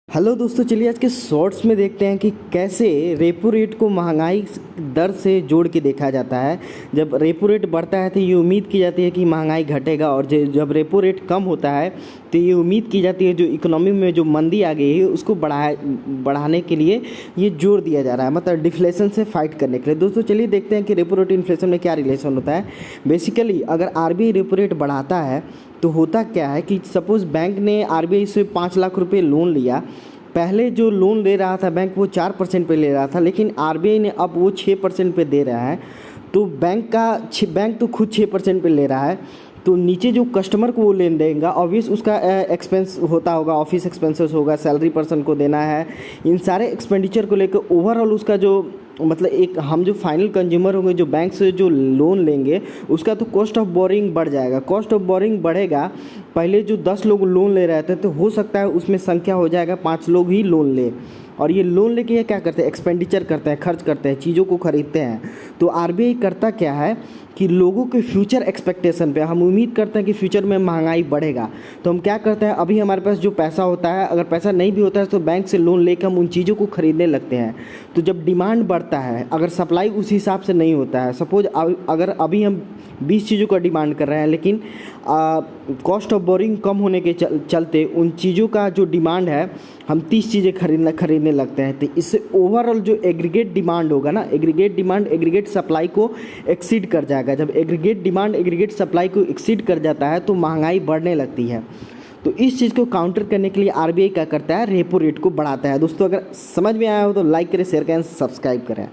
Hello दोस्तों, चलिए आज के शॉर्ट्स में देखते हैं कि कैसे रेपो रेट को महंगाई दर से जोड़ के देखा जाता है। जब रेपो रेट बढ़ता है तो ये उम्मीद की जाती है कि महंगाई घटेगा, और जब रेपो रेट कम होता है तो ये उम्मीद की जाती है जो इकोनॉमी में जो मंदी आ गई है उसको बढ़ाने के लिए ये जोर दिया जा रहा है, मतलब डिफ्लेशन से फाइट करने के लिए। दोस्तों चलिए देखते हैं कि रेपो रेट इन्फ्लेशन में क्या रिलेशन होता है। बेसिकली अगर आरबीआई रेपो रेट बढ़ाता है तो होता क्या है कि सपोज़ बैंक ने आरबीआई से 5 लाख रुपए लोन लिया। पहले जो लोन ले रहा था बैंक वो 4% पे ले रहा था, लेकिन आरबीआई ने अब वो 6% पे दे रहा है। तो बैंक तो खुद 6% पे ले रहा है, तो नीचे जो कस्टमर को वो लेन देगा ऑब्वियस उसका एक्सपेंस होता होगा, ऑफिस एक्सपेंसेस होगा, सैलरी पर्सन को देना है। इन सारे एक्सपेंडिचर को लेकर ओवरऑल उसका जो मतलब एक हम जो फाइनल कंज्यूमर होंगे जो बैंक से जो लोन लेंगे उसका तो कॉस्ट ऑफ बोरिंग बढ़ जाएगा। कॉस्ट ऑफ बोरिंग बढ़ेगा, पहले जो 10 लोग लोन ले रहे थे तो हो सकता है उसमें संख्या हो जाएगा 5 लोग ही लोन ले। और ये लोन लेके ये क्या करते हैं, एक्सपेंडिचर करते हैं, खर्च करते हैं, चीज़ों को खरीदते हैं। तो आरबीआई करता क्या है कि लोगों के फ्यूचर एक्सपेक्टेशन पे हम उम्मीद करते हैं कि फ्यूचर में महंगाई बढ़ेगा, तो हम क्या करते हैं, अभी हमारे पास जो पैसा होता है, अगर पैसा नहीं भी होता है तो बैंक से लोन लेकर हम उन चीज़ों को खरीदने लगते हैं। तो जब डिमांड बढ़ता है, अगर सप्लाई उस हिसाब से नहीं होता है, सपोज अगर अभी हम 20 चीज़ों का डिमांड कर रहे हैं, लेकिन कॉस्ट ऑफ बोरिंग कम होने के चलते उन चीज़ों का जो डिमांड है हम 30 चीज़ें खरीदने लगते हैं। तो इससे ओवरऑल जो एग्रीगेट डिमांड होगा ना, एग्रीगेट डिमांड एग्रीगेट सप्लाई को एक्सीड कर जाएगा। जब एग्रीगेट डिमांड एग्रीगेट सप्लाई को एक्सीड कर जाता है तो महंगाई बढ़ने लगती है। तो इस चीज़ को काउंटर करने के लिए आरबीआई क्या करता है, रेपो रेट को बढ़ाता है। दोस्तों अगर समझ में आया हो तो लाइक करें, शेयर करें, सब्सक्राइब करें।